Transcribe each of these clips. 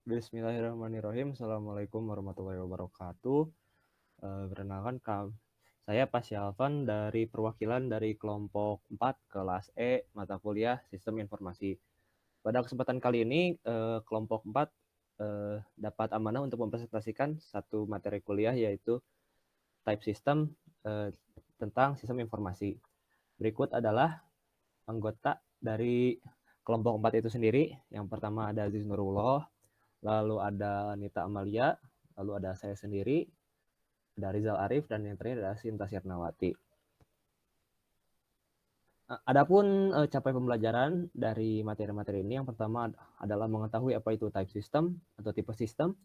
Bismillahirrahmanirrahim. Assalamualaikum warahmatullahi wabarakatuh. Perkenalkan, saya Pasya Alvan dari perwakilan dari kelompok 4 kelas E mata kuliah Sistem Informasi. Pada kesempatan kali ini, kelompok 4 dapat amanah untuk mempresentasikan satu materi kuliah yaitu Type System tentang sistem informasi. Berikut adalah anggota dari kelompok 4 itu sendiri. Yang pertama ada Aziz Nurullah, lalu ada Nita Amalia, lalu ada saya sendiri, ada Rizal Arif, dan yang terakhir ada Sinta Sirnawati. Adapun capaian pembelajaran dari materi-materi ini, yang pertama adalah mengetahui apa itu type system atau tipe sistem,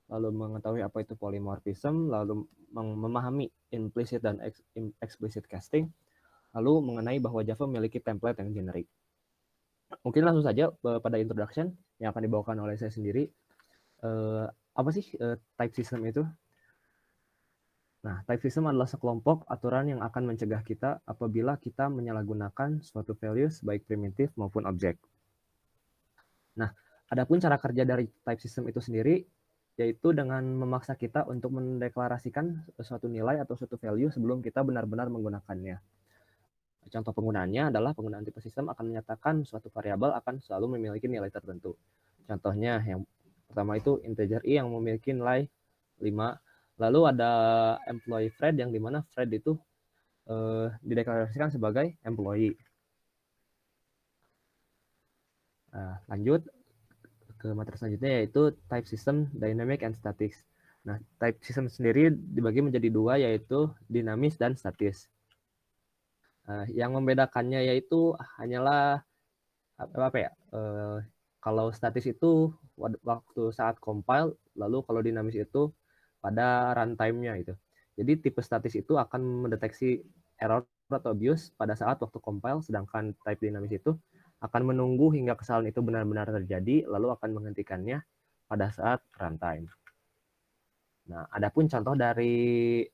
lalu mengetahui apa itu polymorphism, lalu memahami implicit dan explicit casting, lalu mengenai bahwa Java memiliki template yang generik. Mungkin langsung saja pada introduction yang akan dibawakan oleh saya sendiri. Apa sih type system itu? Nah, type system adalah sekelompok aturan yang akan mencegah kita apabila kita menyalahgunakan suatu values baik primitif maupun objek. Nah, adapun cara kerja dari type system itu sendiri yaitu dengan memaksa kita untuk mendeklarasikan suatu nilai atau suatu value sebelum kita benar-benar menggunakannya. Contoh penggunaannya adalah penggunaan tipe sistem akan menyatakan suatu variabel akan selalu memiliki nilai tertentu. Contohnya yang pertama itu integer i yang memiliki nilai 5. Lalu ada employee Fred yang dimana Fred itu dideklarasikan sebagai employee. Lanjut ke materi selanjutnya yaitu type system dynamic and static. Nah, type system sendiri dibagi menjadi dua yaitu dinamis dan statis. Yang membedakannya yaitu hanyalah kalau statis itu waktu saat compile, lalu kalau dinamis itu pada runtime-nya gitu. Jadi tipe statis itu akan mendeteksi error atau abuse pada saat waktu compile, sedangkan type dinamis itu akan menunggu hingga kesalahan itu benar-benar terjadi, lalu akan menghentikannya pada saat runtime. Nah, adapun contoh dari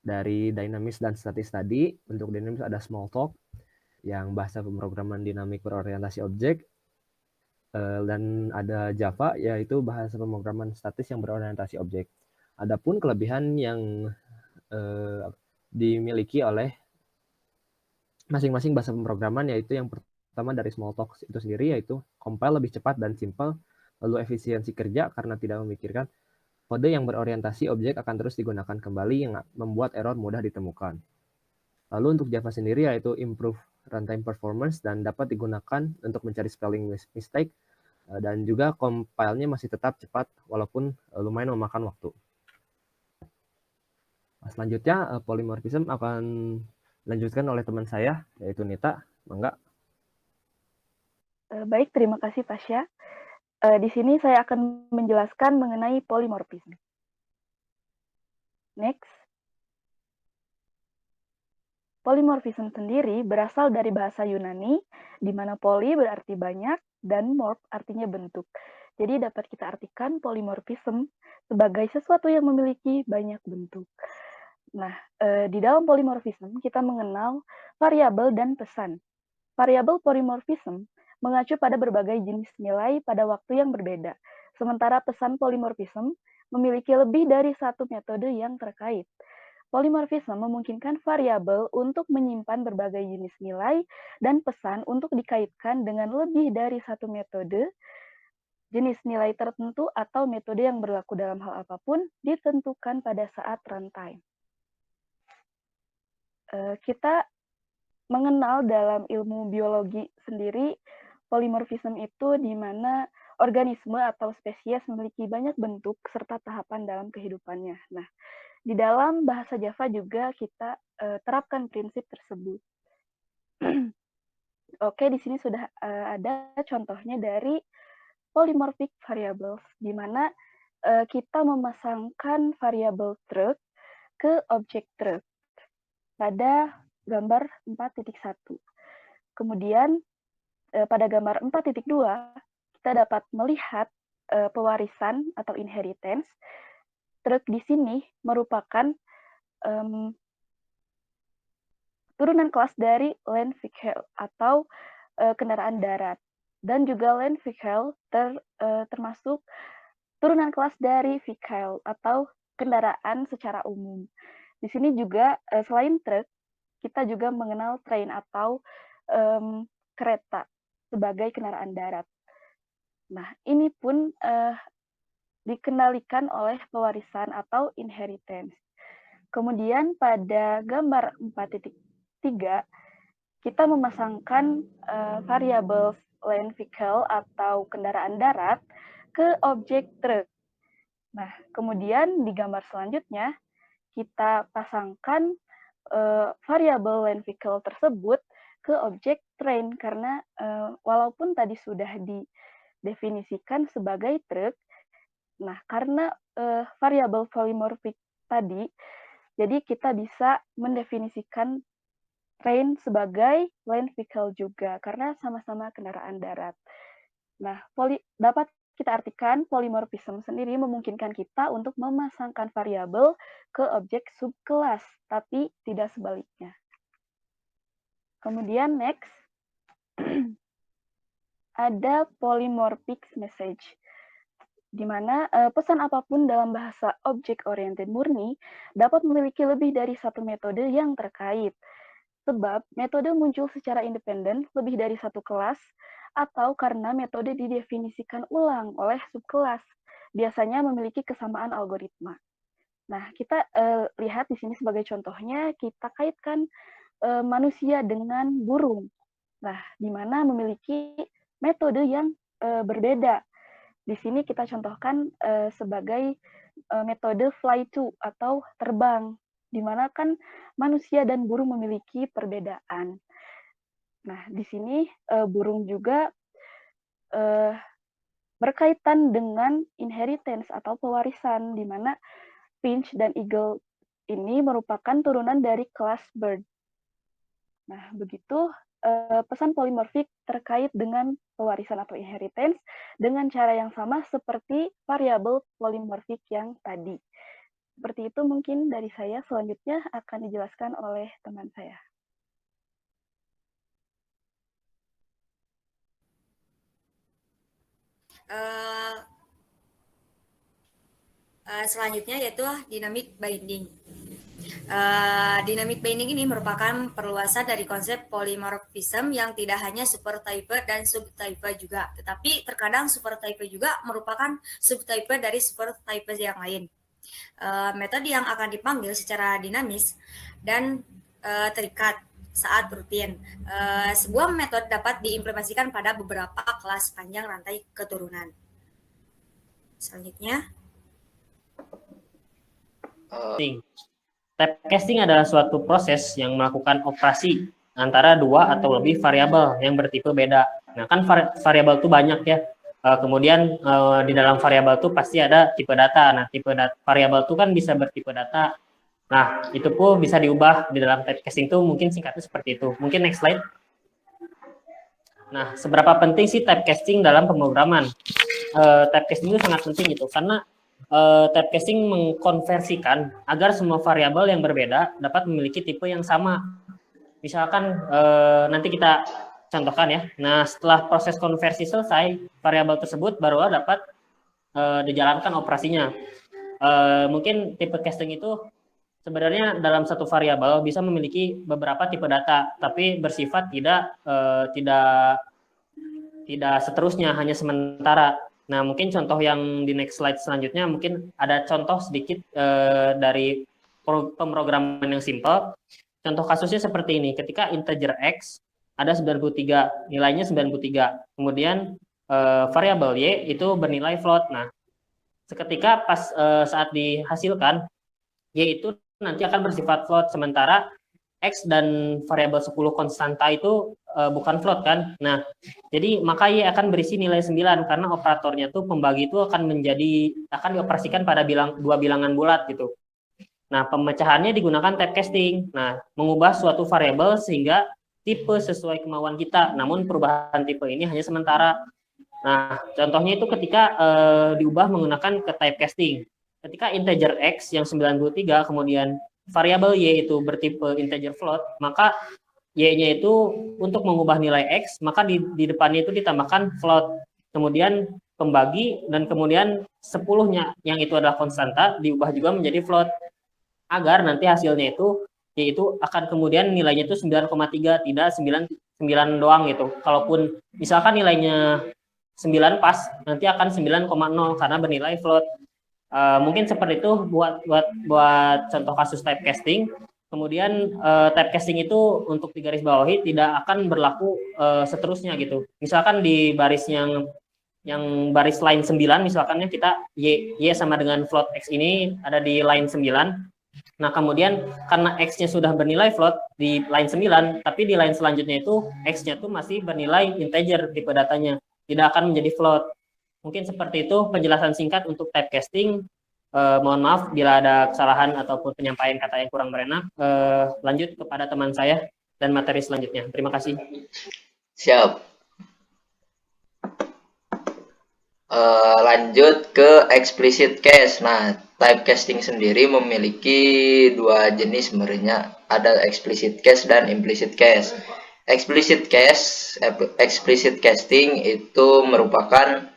dinamis dan statis tadi, untuk dinamis ada Smalltalk, yang bahasa pemrograman dinamik berorientasi objek, dan ada Java, yaitu bahasa pemrograman statis yang berorientasi objek. Adapun kelebihan yang dimiliki oleh masing-masing bahasa pemrograman yaitu yang pertama dari Smalltalk itu sendiri yaitu compile lebih cepat dan simple, lalu efisiensi kerja karena tidak memikirkan kode yang berorientasi objek akan terus digunakan kembali yang membuat error mudah ditemukan. Lalu untuk Java sendiri yaitu improve runtime performance dan dapat digunakan untuk mencari spelling mistake, dan juga compile-nya masih tetap cepat walaupun lumayan memakan waktu. Selanjutnya polymorphism akan dilanjutkan oleh teman saya yaitu Nita. Mangga. Baik, terima kasih Pasya. Di sini saya akan menjelaskan mengenai polymorphism. Next. Polymorphism sendiri berasal dari bahasa Yunani, di mana poly berarti banyak dan morph artinya bentuk. Jadi dapat kita artikan polymorphism sebagai sesuatu yang memiliki banyak bentuk. Nah, di dalam polymorphism kita mengenal variabel dan pesan. Variabel polymorphism mengacu pada berbagai jenis nilai pada waktu yang berbeda. Sementara pesan polymorphism memiliki lebih dari satu metode yang terkait. Polymorphism memungkinkan variabel untuk menyimpan berbagai jenis nilai dan pesan untuk dikaitkan dengan lebih dari satu metode, jenis nilai tertentu atau metode yang berlaku dalam hal apapun ditentukan pada saat runtime. Kita mengenal dalam ilmu biologi sendiri, polymorphism itu di mana organisme atau spesies memiliki banyak bentuk serta tahapan dalam kehidupannya. Nah, di dalam bahasa Java juga kita terapkan prinsip tersebut. Oke, di sini sudah ada contohnya dari polymorphic variables, di mana kita memasangkan variabel truth ke objek truth pada gambar 4.1. Kemudian pada gambar 4.2 kita dapat melihat pewarisan atau inheritance. Truth di sini merupakan turunan kelas dari land vehicle atau kendaraan darat. dan juga len vehicle termasuk turunan kelas dari vehicle atau kendaraan secara umum. Di sini juga selain truk, kita juga mengenal train atau kereta sebagai kendaraan darat. Nah, ini pun dikendalikan oleh pewarisan atau inheritance. Kemudian pada gambar 4.3, kita memasangkan variabel land vehicle atau kendaraan darat ke objek truk. Nah, kemudian di gambar selanjutnya, kita pasangkan variabel land vehicle tersebut ke objek train, karena walaupun tadi sudah didefinisikan sebagai truk, nah karena variabel polymorphic tadi, jadi kita bisa mendefinisikan train sebagai land vehicle juga, karena sama-sama kendaraan darat. Nah, dapat kita artikan polymorphism sendiri memungkinkan kita untuk memasangkan variabel ke objek subkelas, tapi tidak sebaliknya. Kemudian next, ada polymorphic message, di mana pesan apapun dalam bahasa object-oriented murni dapat memiliki lebih dari satu metode yang terkait. Sebab metode muncul secara independen lebih dari satu kelas, atau karena metode didefinisikan ulang oleh subkelas, biasanya memiliki kesamaan algoritma. Nah, kita lihat di sini sebagai contohnya, kita kaitkan manusia dengan burung. Nah, di mana memiliki metode yang berbeda. Di sini kita contohkan sebagai metode fly to atau terbang, di mana kan manusia dan burung memiliki perbedaan. Nah, di sini burung juga berkaitan dengan inheritance atau pewarisan, di mana finch dan eagle ini merupakan turunan dari kelas bird. Nah, begitu pesan polimorfik terkait dengan pewarisan atau inheritance dengan cara yang sama seperti variabel polimorfik yang tadi. Seperti itu mungkin dari saya, selanjutnya akan dijelaskan oleh teman saya. Selanjutnya yaitu dynamic binding. Dynamic binding ini merupakan perluasan dari konsep polymorphism yang tidak hanya supertype dan subtype juga, tetapi terkadang supertype juga merupakan subtype dari supertype yang lain. Metode yang akan dipanggil secara dinamis dan terikat saat rutin. Sebuah metode dapat diimplementasikan pada beberapa kelas panjang rantai keturunan. Selanjutnya, Typecasting adalah suatu proses yang melakukan operasi antara dua atau lebih variabel yang bertipe beda. Nah, kan variabel itu banyak ya. Kemudian di dalam variabel itu pasti ada tipe data. Nah, tipe variabel itu kan bisa bertipe data. Nah, itu pun bisa diubah di dalam typecasting itu, mungkin singkatnya seperti itu. Mungkin next slide. Nah, seberapa penting sih typecasting dalam pemrograman? Typecasting itu sangat penting gitu, karena typecasting mengkonversikan agar semua variabel yang berbeda dapat memiliki tipe yang sama. Misalkan nanti kita contohkan ya. Nah, setelah proses konversi selesai, variabel tersebut baru dapat dijalankan operasinya. Mungkin tipe casting itu sebenarnya dalam satu variabel bisa memiliki beberapa tipe data, tapi bersifat tidak seterusnya, hanya sementara. Nah, mungkin contoh yang di next slide selanjutnya, mungkin ada contoh sedikit dari pemrograman yang simple. Contoh kasusnya seperti ini, ketika integer x ada 93, nilainya 93. Kemudian variabel y itu bernilai float. Nah, seketika pas saat dihasilkan, y itu nanti akan bersifat float, sementara x dan variabel 10 konstanta itu bukan float kan. Nah, jadi maka y akan berisi nilai 9 karena operatornya tuh pembagi itu akan dioperasikan pada dua bilangan bulat gitu. Nah, pemecahannya digunakan typecasting. Nah, mengubah suatu variabel sehingga tipe sesuai kemauan kita, namun perubahan tipe ini hanya sementara. Nah, contohnya itu ketika diubah menggunakan ke typecasting. Ketika integer x yang 93 kemudian variabel y itu bertipe integer float, maka Y-nya itu untuk mengubah nilai X, maka di depannya itu ditambahkan float. Kemudian pembagi, dan kemudian 10-nya yang itu adalah konstanta, diubah juga menjadi float. Agar nanti hasilnya itu, yaitu akan kemudian nilainya itu 9,3, tidak 9 doang gitu. Kalaupun misalkan nilainya 9 pas, nanti akan 9,0 karena bernilai float. Mungkin seperti itu buat contoh kasus typecasting. Kemudian typecasting itu untuk digarisbawahi tidak akan berlaku seterusnya gitu. Misalkan di baris yang baris line 9 misalkan kita y sama dengan float x ini ada di line 9. Nah, kemudian karena x-nya sudah bernilai float di line 9, tapi di line selanjutnya itu x-nya tuh masih bernilai integer tipe datanya, tidak akan menjadi float. Mungkin seperti itu penjelasan singkat untuk typecasting. Mohon maaf bila ada kesalahan ataupun penyampaian kata yang kurang berenak. Lanjut kepada teman saya dan materi selanjutnya. Terima kasih. Siap. Lanjut ke explicit case. Nah, typecasting sendiri memiliki dua jenis sebenarnya. Ada explicit case dan implicit case. Explicit casting itu merupakan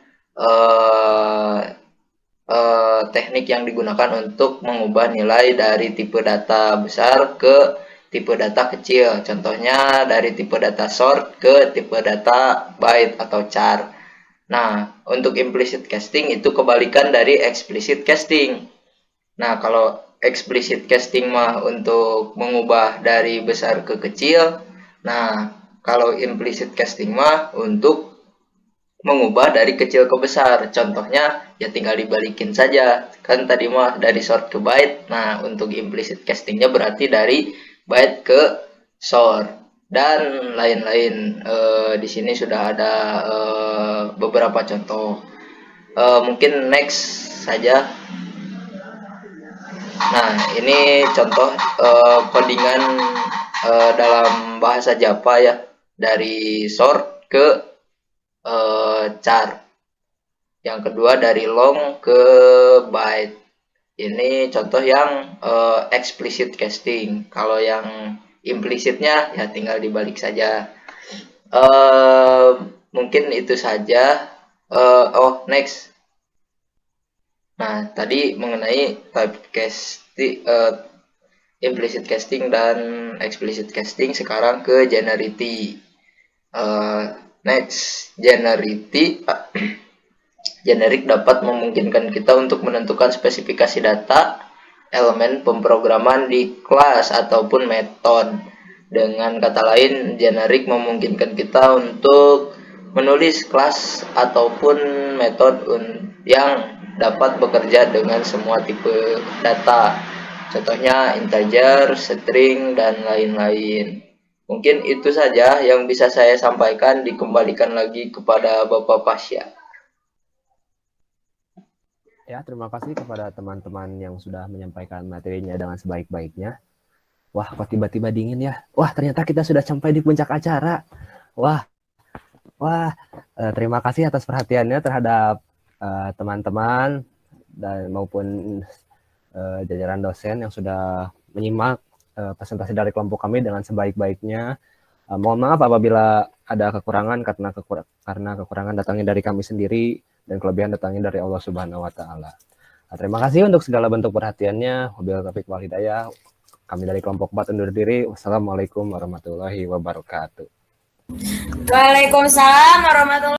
teknik yang digunakan untuk mengubah nilai dari tipe data besar ke tipe data kecil. Contohnya dari tipe data short ke tipe data byte atau char. Nah, untuk implicit casting itu kebalikan dari explicit casting. Nah, kalau explicit casting mah untuk mengubah dari besar ke kecil. Nah, kalau implicit casting mah untuk mengubah dari kecil ke besar. Contohnya ya tinggal dibalikin saja. Kan tadi mah dari short ke byte. Nah, untuk implicit castingnya berarti dari byte ke short dan lain-lain. Di sini sudah ada beberapa contoh. Mungkin next saja. Nah, ini contoh codingan dalam bahasa Java ya, dari short ke char. Yang kedua dari long ke byte. Ini contoh yang explicit casting. Kalau yang implicitnya ya tinggal dibalik saja. Mungkin itu saja. Next. Nah, tadi mengenai typecasting, implicit casting dan explicit casting. Sekarang ke generality. Next, generality. Generic dapat memungkinkan kita untuk menentukan spesifikasi data, elemen pemrograman di kelas ataupun metode. Dengan kata lain, generic memungkinkan kita untuk menulis kelas ataupun metode yang dapat bekerja dengan semua tipe data. Contohnya integer, string, dan lain-lain. Mungkin itu saja yang bisa saya sampaikan. Dikembalikan lagi kepada Bapak Pasya. Ya, terima kasih kepada teman-teman yang sudah menyampaikan materinya dengan sebaik-baiknya. Wah, kok tiba-tiba dingin ya? Wah, ternyata kita sudah sampai di puncak acara. Wah, terima kasih atas perhatiannya terhadap teman-teman dan maupun jajaran dosen yang sudah menyimak presentasi dari kelompok kami dengan sebaik-baiknya. Mohon maaf apabila ada kekurangan karena kekurangan datangnya dari kami sendiri dan kelebihan datangnya dari Allah Subhanahu wa taala. Terima kasih untuk segala bentuk perhatiannya. Wabillahi taufiq wal hidayah. Kami dari kelompok 4 undur diri. Wassalamualaikum warahmatullahi wabarakatuh. Waalaikumsalam warahmatullahi